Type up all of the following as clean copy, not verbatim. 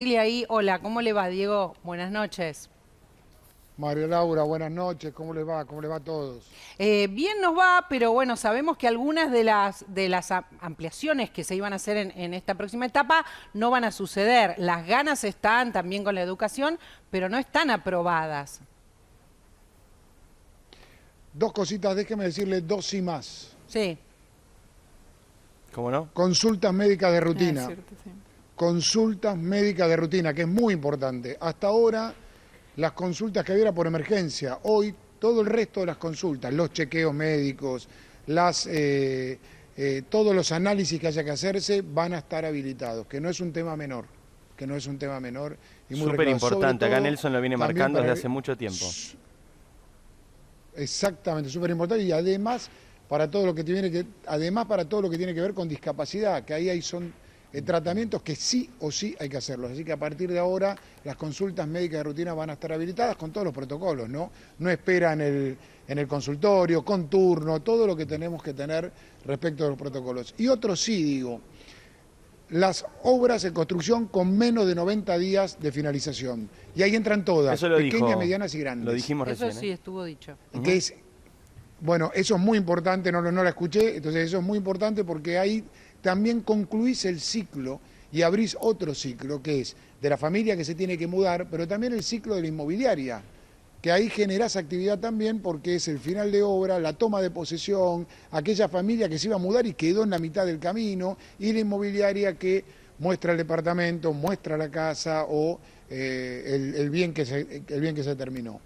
Ahí, hola, ¿cómo le va, Diego? Buenas noches. María Laura, buenas noches, ¿cómo les va? ¿Cómo les va a todos? Bien nos va, pero bueno, sabemos que algunas de las ampliaciones que se iban a hacer en esta próxima etapa no van a suceder. Las ganas están también con la educación, pero no están aprobadas. Dos cositas, déjeme decirle dos y más. Sí. ¿Cómo no? Consultas médicas de Es rutina. cierto, sí. Consultas médicas de rutina, que es muy importante. Hasta ahora, las consultas que había era por emergencia. Hoy, todo el resto de las consultas, los chequeos médicos, todos los análisis que haya que hacerse, van a estar habilitados, que no es un tema menor. Que no es un tema menor y muy Súper reclamado. Sobre importante. Acá todo, Nelson lo viene también marcando para desde hace mucho tiempo. Exactamente, súper importante y además para todo lo que tiene que ver con discapacidad, que ahí son tratamientos que sí o sí hay que hacerlos. Así que a partir de ahora las consultas médicas de rutina van a estar habilitadas con todos los protocolos, ¿no? No espera en el consultorio, con turno, todo lo que tenemos que tener respecto a los protocolos. Y otro sí, digo, las obras de construcción con menos de 90 días de finalización. Y ahí entran todas, Eso lo pequeñas, dijo, medianas y grandes. lo dijimos Eso recién. sí estuvo dicho. Que es, bueno, eso es muy importante, no la escuché, entonces eso es muy importante porque ahí también concluís el ciclo y abrís otro ciclo, que es de la familia que se tiene que mudar, pero también el ciclo de la inmobiliaria, que ahí generás actividad también porque es el final de obra, la toma de posesión, aquella familia que se iba a mudar y quedó en la mitad del camino, y la inmobiliaria que muestra el departamento, muestra la casa o el bien que se terminó.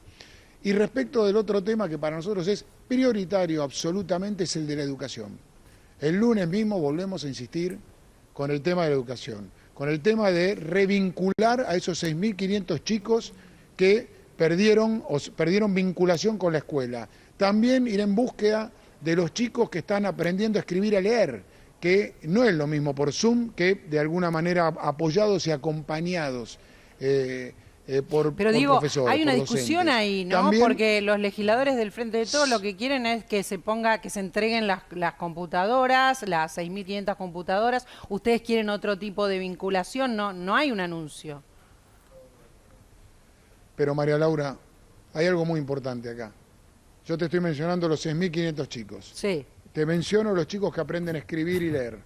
Y respecto del otro tema que para nosotros es prioritario absolutamente es el de la educación. El lunes mismo volvemos a insistir con el tema de la educación, con el tema de revincular a esos 6.500 chicos que perdieron vinculación con la escuela. También ir en búsqueda de los chicos que están aprendiendo a escribir y a leer, que no es lo mismo por Zoom que de alguna manera apoyados y acompañados por Digo, profesores, hay una por discusión docentes. ahí, ¿no? También, Porque los legisladores del Frente de Todos lo que quieren es que se entreguen las computadoras, las 6.500 computadoras. Ustedes quieren otro tipo de vinculación, no hay un anuncio. pero María Laura, hay algo muy importante acá. Yo te estoy mencionando los 6.500 chicos. Sí. Te menciono los chicos que aprenden a escribir y leer.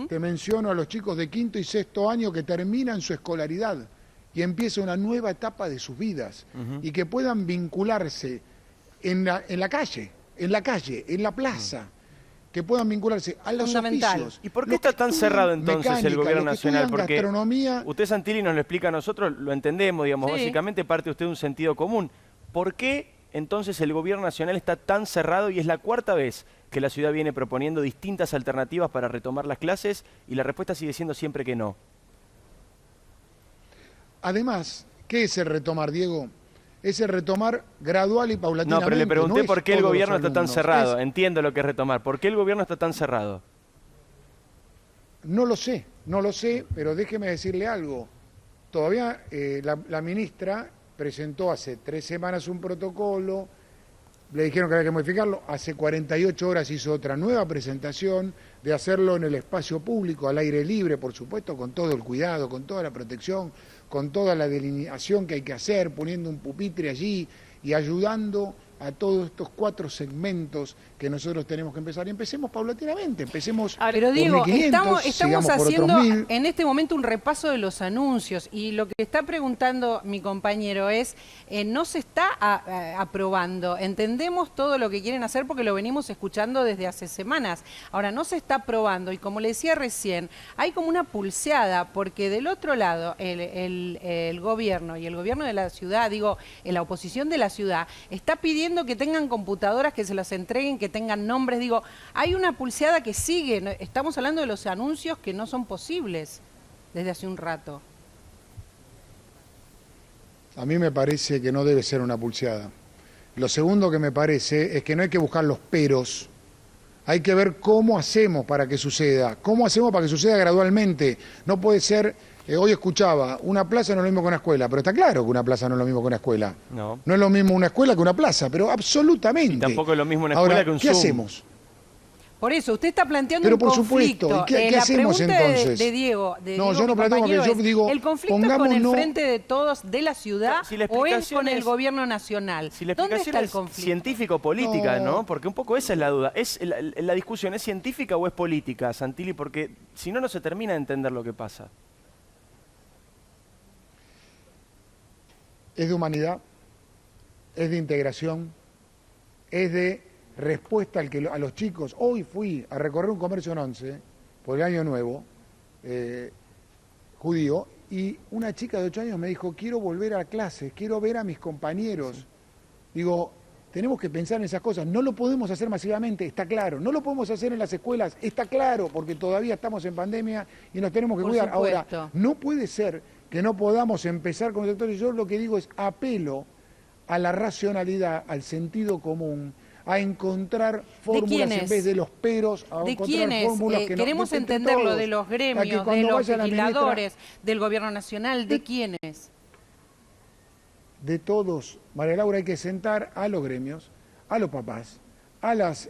Te menciono a los chicos de quinto y sexto año que terminan su escolaridad y empieza una nueva etapa de sus vidas y que puedan vincularse en la calle, en la plaza, que puedan vincularse a los Fundamental. oficios. ¿Y por qué Los está que tan estudian cerrado entonces el mecánica, gobierno los que nacional? estudian Porque gastronomía. usted, Santilli, nos lo explica a nosotros, lo entendemos, digamos, Sí. básicamente parte usted de un sentido común. ¿Por qué entonces el gobierno nacional está tan cerrado y es la cuarta vez que la ciudad viene proponiendo distintas alternativas para retomar las clases y la respuesta sigue siendo siempre que no? Además, ¿qué es el retomar, Diego? Es el retomar gradual y No, paulatinamente. pero le pregunté es por qué el todos los gobierno está tan alumnos. cerrado. Entiendo lo que es retomar. ¿Por qué el gobierno está tan cerrado? No lo sé, pero déjeme decirle algo. Todavía la ministra presentó hace 3 semanas un protocolo, le dijeron que había que modificarlo, hace 48 horas hizo otra nueva presentación de hacerlo en el espacio público, al aire libre, por supuesto, con todo el cuidado, con toda la protección, con toda la delineación que hay que hacer, poniendo un pupitre allí y ayudando a todos estos 4 segmentos que nosotros tenemos que empezar. Y empecemos paulatinamente, empecemos Pero por digo, 1.500, estamos sigamos por otros haciendo 1.000. en este momento un repaso de los anuncios y lo que está preguntando mi compañero es, no se está aprobando. Entendemos todo lo que quieren hacer porque lo venimos escuchando desde hace semanas. Ahora, no se está aprobando y como le decía recién, hay como una pulseada porque del otro lado el gobierno y el gobierno de la ciudad, digo, la oposición de la ciudad, está pidiendo que tengan computadoras, que se las entreguen, que tengan nombres. Digo, hay una pulseada que sigue. Estamos hablando de los anuncios que no son posibles desde hace un rato. A mí me parece que no debe ser una pulseada. Lo segundo que me parece es que no hay que buscar los peros, hay que ver cómo hacemos para que suceda, cómo hacemos para que suceda gradualmente. No puede ser, hoy escuchaba, una plaza no es lo mismo que una escuela, pero está claro que una plaza no es lo mismo que una escuela. No. No es lo mismo una escuela que una plaza, pero absolutamente. Y tampoco es lo mismo una Ahora, escuela que un ¿qué Zoom. hacemos? Por eso, usted está planteando Pero un por conflicto. supuesto, ¿y qué La hacemos pregunta entonces? de Diego, No, yo mi no planteo compañero conflicto, yo digo, ¿el conflicto es con el pongámonos- Frente de Todos de la ciudad Si la o es explicación con el es- gobierno nacional? Si la ¿Dónde explicación está el es conflicto? científico-política, No. ¿no? Porque un poco esa es la duda. ¿La discusión es científica o es política, Santilli? Porque si no, no se termina de entender lo que pasa. Es de humanidad, es de integración, es de respuesta a los chicos. Hoy fui a recorrer un comercio en Once por el Año Nuevo, judío, y una chica de 8 años me dijo, quiero volver a clases, quiero ver a mis compañeros. Sí. Digo, tenemos que pensar en esas cosas. No lo podemos hacer masivamente, está claro. No lo podemos hacer en las escuelas, está claro, porque todavía estamos en pandemia y nos tenemos que cuidar. Supuesto. Ahora, no puede ser que no podamos empezar con sectores. Yo lo que digo es apelo a la racionalidad, al sentido común, a encontrar fórmulas en vez de los peros, a ¿De encontrar quiénes? fórmulas que Queremos no, entenderlo todos, de los gremios, de cuando los vaya la ministra, legisladores, del gobierno nacional, ¿de quiénes? De todos. María Laura, hay que sentar a los gremios, a los papás, a los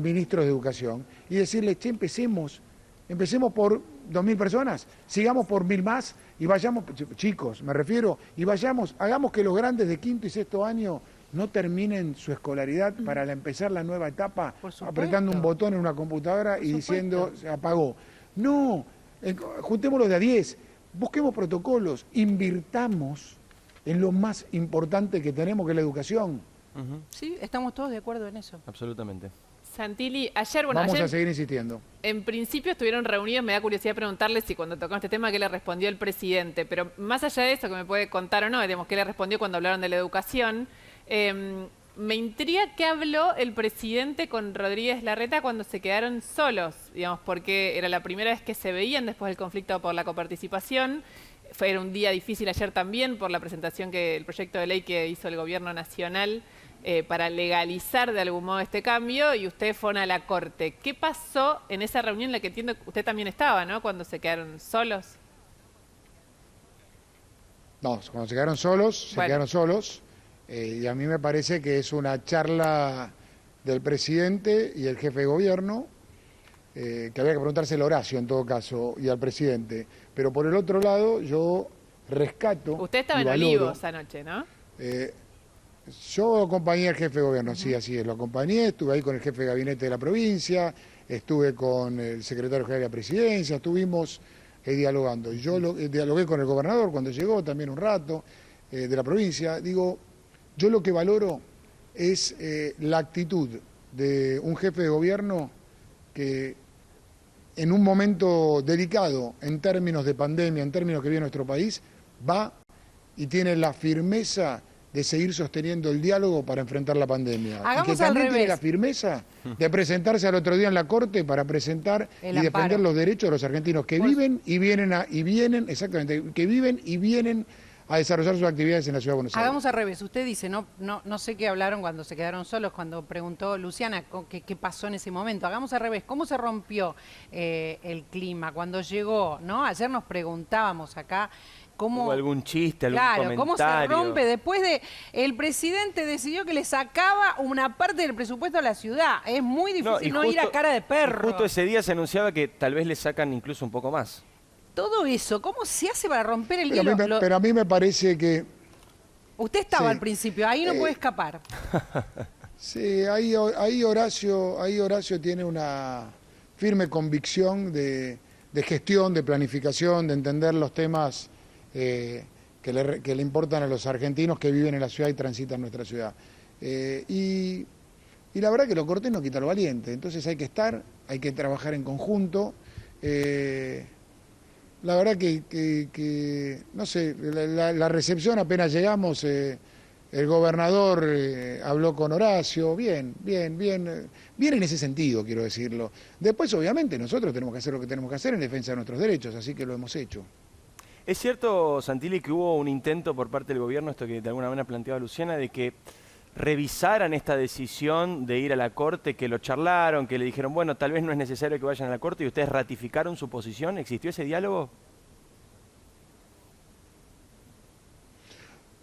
ministros de educación y decirles, che, empecemos por 2.000 personas, sigamos por 1.000 más y vayamos, chicos, me refiero, y vayamos, hagamos que los grandes de quinto y sexto año no terminen su escolaridad para empezar la nueva etapa apretando un botón en una computadora y diciendo, se apagó. No, juntémoslos de a 10, busquemos protocolos, invirtamos en lo más importante que tenemos, que es la educación. Sí, estamos todos de acuerdo en eso. Absolutamente. Santilli, ayer, Vamos ayer, a seguir insistiendo. En principio estuvieron reunidos, me da curiosidad preguntarle si cuando tocó este tema, ¿qué le respondió el presidente? Pero más allá de eso, que me puede contar o no, digamos, ¿qué le respondió cuando hablaron de la educación? Me intriga qué habló el presidente con Rodríguez Larreta cuando se quedaron solos, digamos, porque era la primera vez que se veían después del conflicto por la coparticipación. Fue un día difícil ayer también por la presentación el proyecto de ley que hizo el gobierno nacional para legalizar de algún modo este cambio, y ustedes fueron a la Corte. ¿Qué pasó en esa reunión en la que entiendo que usted también estaba, ¿no? Cuando se quedaron solos. No, cuando se quedaron solos, Bueno. se quedaron solos. Y a mí me parece que es una charla del presidente y el jefe de gobierno, que había que preguntárselo a Horacio en todo caso, y al presidente. Pero por el otro lado, yo rescato. Usted estaba y en valoro, Olivos anoche, ¿no? Yo acompañé al jefe de gobierno, sí, así es, lo acompañé, estuve ahí con el jefe de gabinete de la provincia, estuve con el secretario general de la presidencia, estuvimos dialogando. Yo dialogué con el gobernador cuando llegó también un rato, de la provincia. Digo, yo lo que valoro es la actitud de un jefe de gobierno que en un momento delicado en términos de pandemia, en términos que vive nuestro país, va y tiene la firmeza de seguir sosteniendo el diálogo para enfrentar la pandemia. Hagamos y que también al tiene revés. la firmeza de presentarse al otro día en la Corte para presentar El y defender amparo. los derechos de los argentinos que viven y vienen, exactamente, que viven y vienen a desarrollar sus actividades en la Ciudad de Buenos Aires. Hagamos al revés. Usted dice, no sé qué hablaron cuando se quedaron solos, cuando preguntó Luciana qué pasó en ese momento. Hagamos al revés. ¿Cómo se rompió el clima cuando llegó? ¿No? Ayer nos preguntábamos acá cómo... ¿Hubo algún chiste, algún Claro, comentario? ¿cómo se rompe después de... El presidente decidió que le sacaba una parte del presupuesto a la ciudad. Es muy difícil no ir a cara de perro. Justo ese día se anunciaba que tal vez le sacan incluso un poco más. Todo eso, ¿cómo se hace para romper el Pero hielo? pero a mí me parece que... Usted estaba Sí. al principio, ahí no puede escapar. Sí, ahí Horacio tiene una firme convicción de gestión, de planificación, de entender los temas que le importan a los argentinos que viven en la ciudad y transitan nuestra ciudad. Y la verdad que lo cortés no quita lo valiente, entonces hay que estar, hay que trabajar en conjunto. La verdad que no sé, la recepción apenas llegamos, el gobernador habló con Horacio, bien en ese sentido, quiero decirlo. Después, obviamente, nosotros tenemos que hacer lo que tenemos que hacer en defensa de nuestros derechos, así que lo hemos hecho. ¿Es cierto, Santilli, que hubo un intento por parte del gobierno, esto que de alguna manera planteaba Luciana, de que revisaran esta decisión de ir a la Corte, que lo charlaron, que le dijeron, bueno, tal vez no es necesario que vayan a la Corte y ustedes ratificaron su posición? ¿Existió ese diálogo?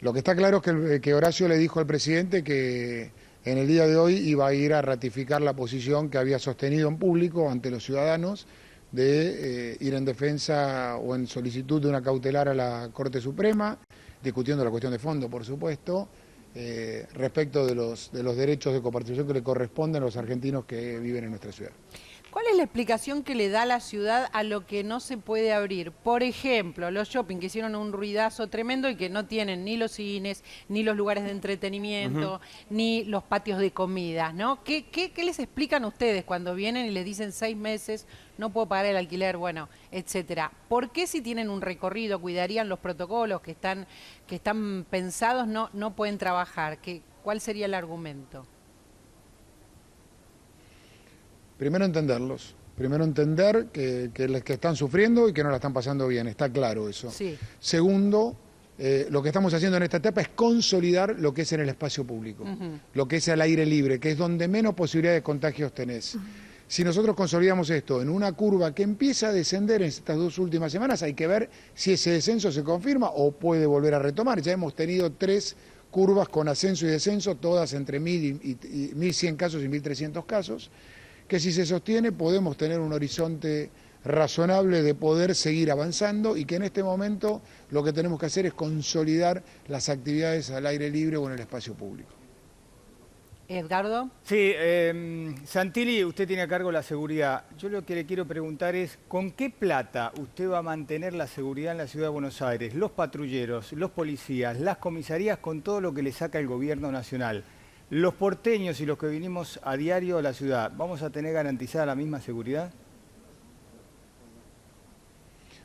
Lo que está claro es que Horacio le dijo al presidente que en el día de hoy iba a ir a ratificar la posición que había sostenido en público ante los ciudadanos de ir en defensa o en solicitud de una cautelar a la Corte Suprema, discutiendo la cuestión de fondo, por supuesto, respecto de los derechos de coparticipación que le corresponden a los argentinos que viven en nuestra ciudad. ¿Cuál es la explicación que le da la ciudad a lo que no se puede abrir? Por ejemplo, los shopping que hicieron un ruidazo tremendo y que no tienen ni los cines, ni los lugares de entretenimiento, ni los patios de comida, ¿no? ¿Qué les explican ustedes cuando vienen y les dicen 6 meses, no puedo pagar el alquiler, bueno, etcétera? ¿Por qué si tienen un recorrido, cuidarían los protocolos que están pensados, no pueden trabajar? ¿Cuál sería el argumento? Primero entenderlos, primero entender que están sufriendo y que no la están pasando bien, está claro eso. Sí. Segundo, lo que estamos haciendo en esta etapa es consolidar lo que es en el espacio público, lo que es al aire libre, que es donde menos posibilidades de contagios tenés. Si nosotros consolidamos esto en una curva que empieza a descender en estas 2 últimas semanas, hay que ver si ese descenso se confirma o puede volver a retomar. Ya hemos tenido 3 curvas con ascenso y descenso, todas entre 1.000 y 1.100 casos y 1.300 casos. Que si se sostiene podemos tener un horizonte razonable de poder seguir avanzando y que en este momento lo que tenemos que hacer es consolidar las actividades al aire libre o en el espacio público. Edgardo. Sí, Santilli, usted tiene a cargo la seguridad. Yo lo que le quiero preguntar es, ¿con qué plata usted va a mantener la seguridad en la Ciudad de Buenos Aires? Los patrulleros, los policías, las comisarías, con todo lo que le saca el gobierno nacional. Los porteños y los que vinimos a diario a la ciudad, ¿vamos a tener garantizada la misma seguridad?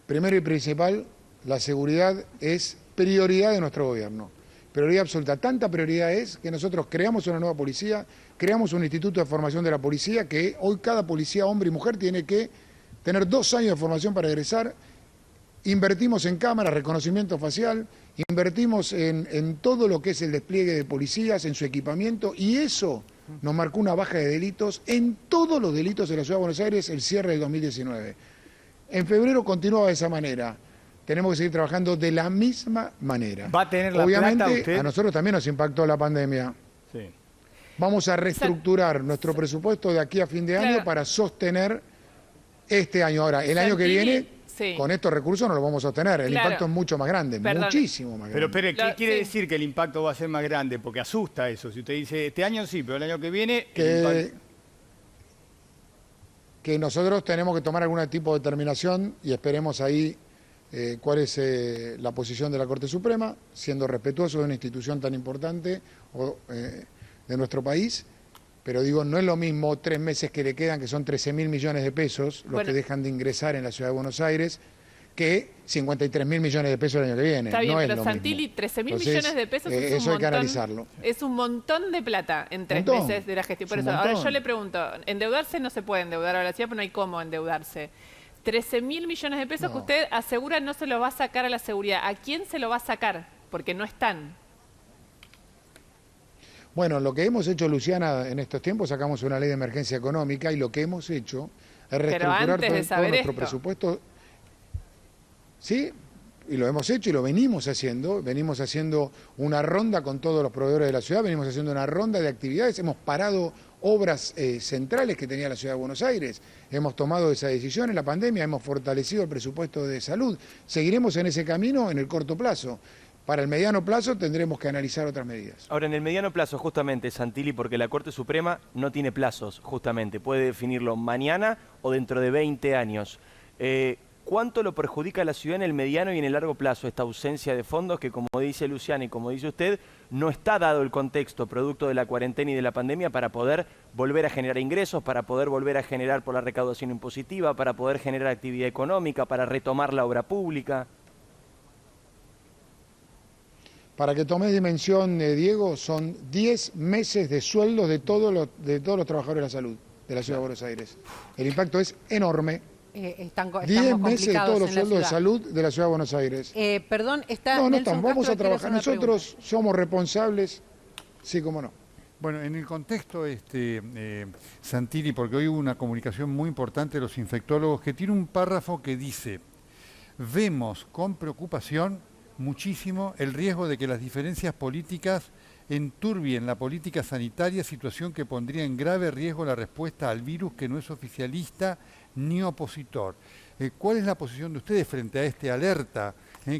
Primero y principal, la seguridad es prioridad de nuestro gobierno. Prioridad absoluta. Tanta prioridad es que nosotros creamos una nueva policía, creamos un instituto de formación de la policía, que hoy cada policía, hombre y mujer, tiene que tener 2 años de formación para egresar. Invertimos en cámaras, reconocimiento facial, invertimos en todo lo que es el despliegue de policías, en su equipamiento, y eso nos marcó una baja de delitos en todos los delitos de la Ciudad de Buenos Aires el cierre del 2019. En febrero continuaba de esa manera. Tenemos que seguir trabajando de la misma manera. ¿Va a tener la Obviamente, plata usted? A nosotros también nos impactó la pandemia. Sí. Vamos a reestructurar nuestro presupuesto de aquí a fin de año Claro. para sostener este año. Ahora, el año que Santilli, viene, sí. con estos recursos no lo vamos a sostener. El Claro. impacto es mucho más grande, Perdón. muchísimo más grande. Pero espere, ¿qué quiere sí. decir que el impacto va a ser más grande? Porque asusta eso. Si usted dice, este año sí, pero el año que viene... el que, impacto- que nosotros tenemos que tomar algún tipo de determinación y esperemos ahí cuál es la posición de la Corte Suprema, siendo respetuoso de una institución tan importante de nuestro país. Pero digo, no es lo mismo 3 meses que le quedan, que son 13.000 millones de pesos, los Bueno. que dejan de ingresar en la Ciudad de Buenos Aires, que 53.000 millones de pesos el año que viene. Está bien, no es pero lo Santilli, mismo. 13.000 Entonces, millones de pesos es un eso hay que montón. analizarlo. Es un montón de plata en 3 Montón. meses de la gestión. Por Es eso, un ahora montón. yo le pregunto, endeudarse no se puede endeudar a la ciudad, pero no hay cómo endeudarse. 13.000 millones de pesos que No. usted asegura no se lo va a sacar a la seguridad. ¿A quién se lo va a sacar? Porque no están. Bueno, lo que hemos hecho, Luciana, en estos tiempos sacamos una ley de emergencia económica y lo que hemos hecho es reestructurar antes de todo saber nuestro esto. presupuesto. Sí, y lo hemos hecho y lo venimos haciendo. Venimos haciendo una ronda con todos los proveedores de la ciudad, venimos haciendo una ronda de actividades, hemos parado obras centrales que tenía la Ciudad de Buenos Aires, hemos tomado esa decisión en la pandemia, hemos fortalecido el presupuesto de salud. Seguiremos en ese camino en el corto plazo. Para el mediano plazo tendremos que analizar otras medidas. Ahora, en el mediano plazo, justamente, Santilli, porque la Corte Suprema no tiene plazos, justamente, puede definirlo mañana o dentro de 20 años. ¿Cuánto lo perjudica a la ciudad en el mediano y en el largo plazo esta ausencia de fondos que, como dice Luciana y como dice usted, no está dado el contexto producto de la cuarentena y de la pandemia para poder volver a generar ingresos, para poder volver a generar por la recaudación impositiva, para poder generar actividad económica, para retomar la obra pública? Para que tomes dimensión, Diego, son 10 meses de sueldos de todos los trabajadores de la salud de la Ciudad de Buenos Aires. El impacto es enorme. Estamos 10 meses de todos los complicados en la sueldos de ciudad. salud de la Ciudad de Buenos Aires. Perdón, está No, no Nelson estamos, vamos Castro, a quiere hacer trabajar. una pregunta. Nosotros somos responsables, sí, cómo no. Bueno, en el contexto, Santilli, porque hoy hubo una comunicación muy importante de los infectólogos que tiene un párrafo que dice: vemos con preocupación muchísimo el riesgo de que las diferencias políticas enturbien la política sanitaria, situación que pondría en grave riesgo la respuesta al virus que no es oficialista ni opositor. ¿Cuál es la posición de ustedes frente a esta alerta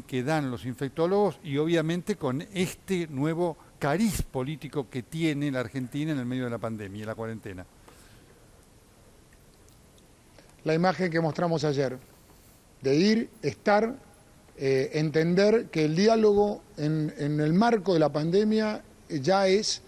que dan los infectólogos y obviamente con este nuevo cariz político que tiene la Argentina en el medio de la pandemia y la cuarentena? La imagen que mostramos ayer, de ir, estar, entender que el diálogo en el marco de la pandemia ya es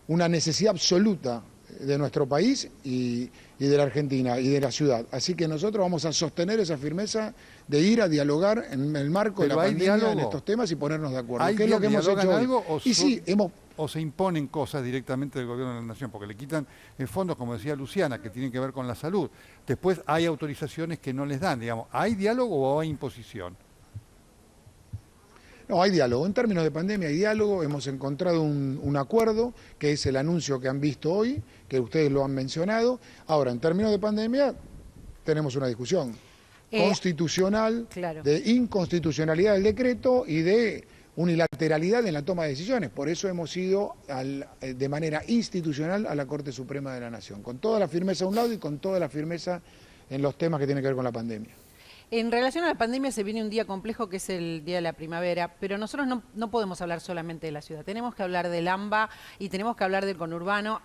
una necesidad absoluta de nuestro país y de la Argentina y de la ciudad. Así que nosotros vamos a sostener esa firmeza de ir a dialogar en el marco de la pandemia en estos temas y ponernos de acuerdo. ¿Hay ¿Qué es lo que hemos hecho algo hoy? Y sí, o se imponen cosas directamente del gobierno de la nación, porque le quitan fondos, como decía Luciana, que tienen que ver con la salud. Después hay autorizaciones que no les dan, digamos. ¿Hay diálogo o hay imposición? No, hay diálogo. En términos de pandemia hay diálogo. Hemos encontrado un acuerdo, que es el anuncio que han visto hoy, que ustedes lo han mencionado. Ahora, en términos de pandemia, tenemos una discusión constitucional, claro, de inconstitucionalidad del decreto y de unilateralidad en la toma de decisiones. Por eso hemos ido de manera institucional a la Corte Suprema de la Nación, con toda la firmeza a un lado y con toda la firmeza en los temas que tienen que ver con la pandemia. En relación a la pandemia se viene un día complejo que es el Día de la Primavera, pero nosotros no podemos hablar solamente de la ciudad, tenemos que hablar del AMBA y tenemos que hablar del conurbano.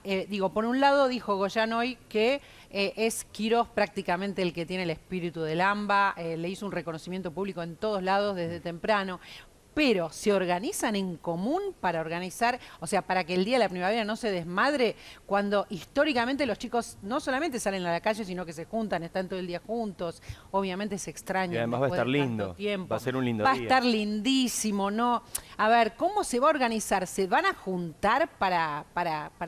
Por un lado dijo Goyan hoy que es Quirós prácticamente el que tiene el espíritu del AMBA, le hizo un reconocimiento público en todos lados desde temprano. Pero se organizan en común para organizar, o sea, para que el Día de la Primavera no se desmadre, cuando históricamente los chicos no solamente salen a la calle, sino que se juntan, están todo el día juntos, obviamente se extrañan. Y además va a estar lindo, va a ser un lindo día. Va a estar lindísimo, ¿no? A ver, ¿cómo se va a organizar? ¿Se van a juntar para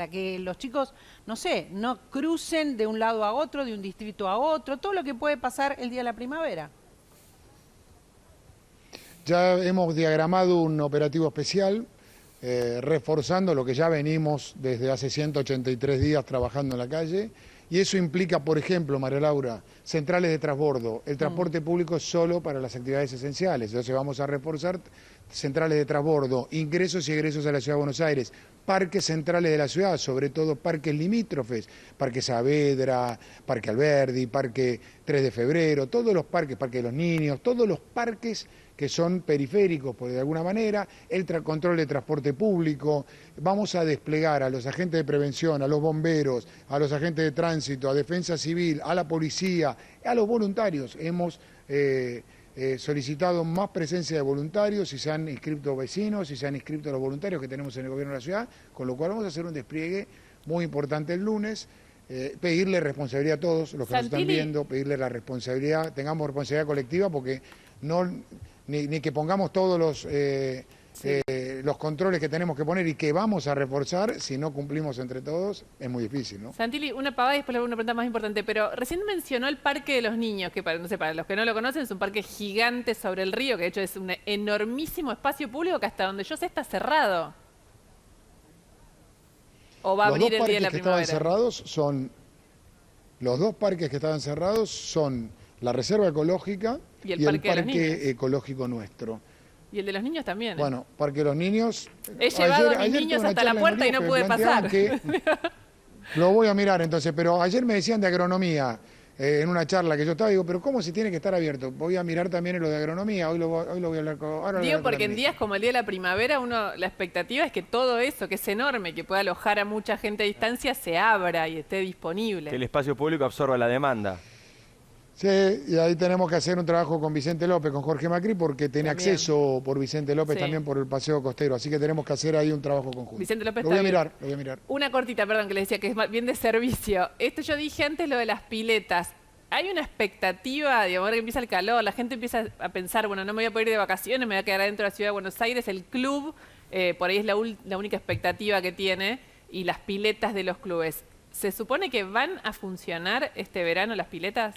que los chicos, no sé, no crucen de un lado a otro, de un distrito a otro, todo lo que puede pasar el Día de la Primavera? Ya hemos diagramado un operativo especial, reforzando lo que ya venimos desde hace 183 días trabajando en la calle, y eso implica, por ejemplo, María Laura, centrales de transbordo. El transporte público es solo para las actividades esenciales, entonces vamos a reforzar centrales de transbordo, ingresos y egresos a la Ciudad de Buenos Aires, parques centrales de la ciudad, sobre todo parques limítrofes, Parque Saavedra, Parque Alberdi, Parque 3 de Febrero, todos los parques, Parque de los Niños, todos los parques que son periféricos, por de alguna manera, el control de transporte público. Vamos a desplegar a los agentes de prevención, a los bomberos, a los agentes de tránsito, a Defensa Civil, a la policía, a los voluntarios. Hemos solicitado más presencia de voluntarios y se han inscrito vecinos y se han inscrito los voluntarios que tenemos en el gobierno de la ciudad, con lo cual vamos a hacer un despliegue muy importante el lunes. Pedirle responsabilidad a todos los que nos están viendo, pedirle la responsabilidad, tengamos responsabilidad colectiva porque ni que pongamos todos los controles que tenemos que poner y que vamos a reforzar, si no cumplimos entre todos, es muy difícil, ¿no? Santilli, una pavada y después le hago una pregunta más importante, pero recién mencionó el Parque de los Niños, que para los que no lo conocen es un parque gigante sobre el río, que de hecho es un enormísimo espacio público que hasta donde yo sé está cerrado. ¿O va a abrir el Día de la Primavera? Los dos parques que estaban cerrados son la Reserva Ecológica y el Parque Ecológico nuestro. Y el de los niños también. Bueno, Parque de los Niños. He llevado a mis niños hasta la puerta y no pude pasar. Lo voy a mirar entonces, pero ayer me decían de agronomía, en una charla que yo estaba, digo, pero ¿cómo se tiene que estar abierto? Voy a mirar también en lo de agronomía, hoy lo voy a hablar con... Digo, porque en días como el Día de la Primavera, la expectativa es que todo eso, que es enorme, que puede alojar a mucha gente a distancia, se abra y esté disponible. Que el espacio público absorba la demanda. Sí, y ahí tenemos que hacer un trabajo con Vicente López, con Jorge Macri, porque tiene acceso por Vicente López también por el paseo costero, así que tenemos que hacer ahí un trabajo conjunto. Vicente López lo voy a mirar. Una cortita, perdón, que le decía que es bien de servicio. Esto yo dije antes, lo de las piletas. Hay una expectativa, digamos, ahora que empieza el calor, la gente empieza a pensar, bueno, no me voy a poder ir de vacaciones, me voy a quedar adentro de la Ciudad de Buenos Aires, el club, por ahí es la única expectativa que tiene, y las piletas de los clubes. ¿Se supone que van a funcionar este verano las piletas?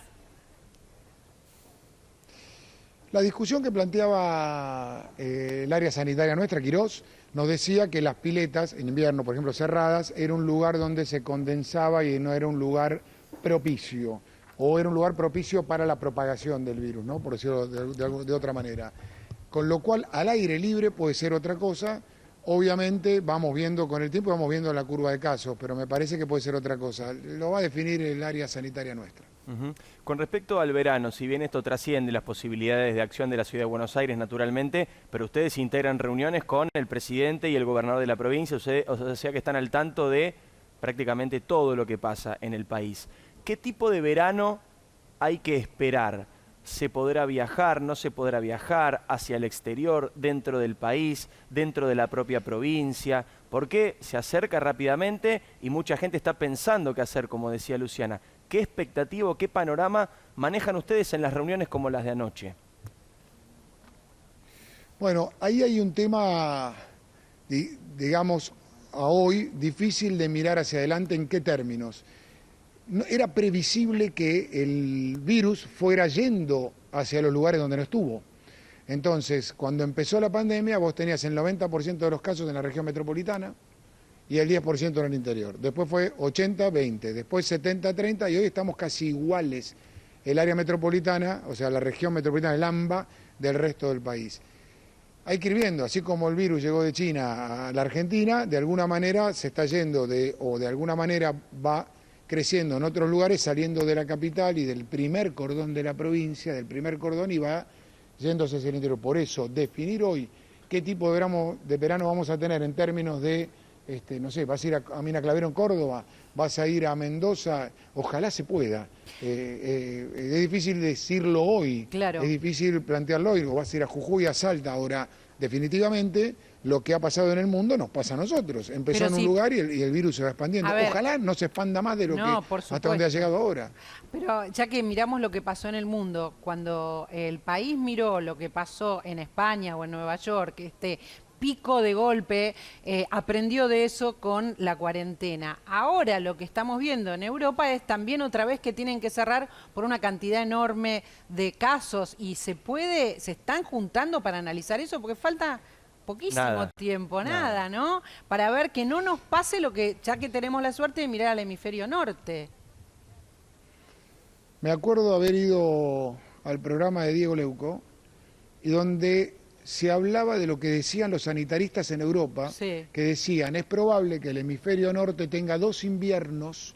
La discusión que planteaba el área sanitaria nuestra, Quirós, nos decía que las piletas, en invierno, por ejemplo, cerradas, era un lugar donde se condensaba y no era un lugar propicio, o era un lugar propicio para la propagación del virus, ¿no? Por decirlo de otra manera. Con lo cual, al aire libre puede ser otra cosa, obviamente vamos viendo con el tiempo, vamos viendo la curva de casos, pero me parece que puede ser otra cosa. Lo va a definir el área sanitaria nuestra. Con respecto al verano, si bien esto trasciende las posibilidades de acción de la Ciudad de Buenos Aires, naturalmente, pero ustedes integran reuniones con el presidente y el gobernador de la provincia, o sea que están al tanto de prácticamente todo lo que pasa en el país. ¿Qué tipo de verano hay que esperar? ¿Se podrá viajar, no se podrá viajar hacia el exterior, dentro del país, dentro de la propia provincia? Porque se acerca rápidamente y mucha gente está pensando qué hacer, como decía Luciana. ¿Qué expectativa, qué panorama manejan ustedes en las reuniones como las de anoche? Bueno, ahí hay un tema, digamos, a hoy difícil de mirar hacia adelante en qué términos. Era previsible que el virus fuera yendo hacia los lugares donde no estuvo. Entonces, cuando empezó la pandemia, vos tenías el 90% de los casos en la región metropolitana y el 10% en el interior. Después fue 80-20, después 70-30 y hoy estamos casi iguales el área metropolitana, o sea, la región metropolitana, el AMBA, del resto del país. Hay que ir viendo, así como el virus llegó de China a la Argentina, de alguna manera se está yendo o de alguna manera va creciendo en otros lugares, saliendo de la capital y del primer cordón de la provincia, del primer cordón, y va yéndose hacia el interior. Por eso, definir hoy qué tipo de verano vamos a tener en términos de, no sé, vas a ir a Mina Clavero en Córdoba, vas a ir a Mendoza, ojalá se pueda. Es difícil decirlo hoy, claro. Es difícil plantearlo hoy, o vas a ir a Jujuy, a Salta. Ahora, definitivamente, lo que ha pasado en el mundo nos pasa a nosotros. Empezó en un lugar y el virus se va expandiendo. Ojalá no se expanda más de lo que hasta donde ha llegado ahora. Pero ya que miramos lo que pasó en el mundo, cuando el país miró lo que pasó en España o en Nueva York, pico de golpe, aprendió de eso con la cuarentena. Ahora lo que estamos viendo en Europa es también otra vez que tienen que cerrar por una cantidad enorme de casos y se están juntando para analizar eso porque falta poquísimo tiempo, nada, ¿no? Para ver que no nos pase lo que, ya que tenemos la suerte de mirar al hemisferio norte. Me acuerdo haber ido al programa de Diego Leuco y donde se hablaba de lo que decían los sanitaristas en Europa, que decían, es probable que el hemisferio norte tenga 2 inviernos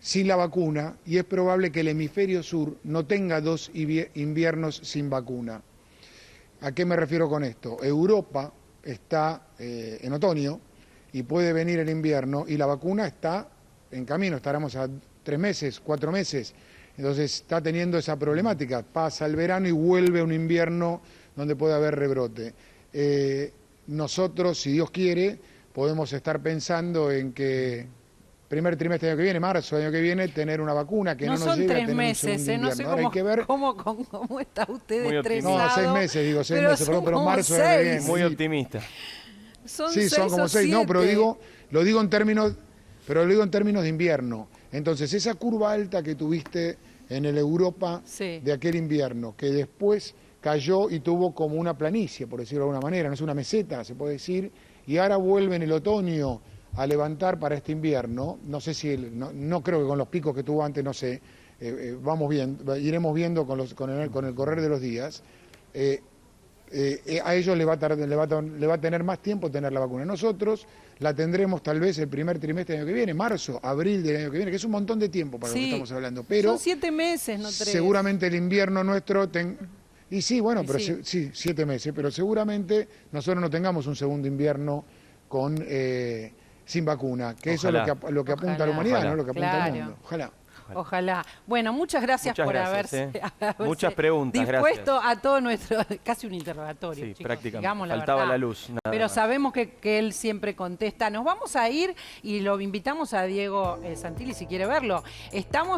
sin la vacuna y es probable que el hemisferio sur no tenga 2 inviernos sin vacuna. ¿A qué me refiero con esto? Europa está en otoño y puede venir el invierno y la vacuna está en camino, estaremos a 3 meses, 4 meses, entonces está teniendo esa problemática, pasa el verano y vuelve un invierno donde puede haber rebrote. Nosotros, si Dios quiere, podemos estar pensando en que primer trimestre del año que viene, marzo del año que viene, tener una vacuna que no nos lleve a tener un segundo invierno. No sé Ahora hay que ver cómo está usted estresado. No, 6 meses, digo, 6 meses, pero marzo del año que viene. Muy optimista. Son como 6, no, pero lo digo en términos de invierno. Entonces, esa curva alta que tuviste en el Europa de aquel invierno, que después cayó y tuvo como una planicie, por decirlo de alguna manera, no es una meseta, se puede decir, y ahora vuelve en el otoño a levantar para este invierno, no sé si, no creo que con los picos que tuvo antes, no sé, vamos viendo, iremos viendo con el correr de los días, a ellos le va a tener más tiempo tener la vacuna. Nosotros la tendremos tal vez el primer trimestre del año que viene, marzo, abril del año que viene, que es un montón de tiempo para lo que estamos hablando. Pero son 7 meses, no 3. Seguramente el invierno nuestro... Y sí, bueno, pero sí, 7 meses, pero seguramente nosotros no tengamos un segundo invierno sin vacuna, que Ojalá. eso es lo que apunta a la humanidad, ¿no? Lo que apunta al mundo. Ojalá. Ojalá. Bueno, muchas gracias por haberse muchas preguntas, dispuesto a todo nuestro, casi un interrogatorio. Sí, chicos, prácticamente. la Faltaba verdad. la luz. Nada Pero más. sabemos que él siempre contesta. Nos vamos a ir y lo invitamos a Diego Santilli si quiere verlo. Estamos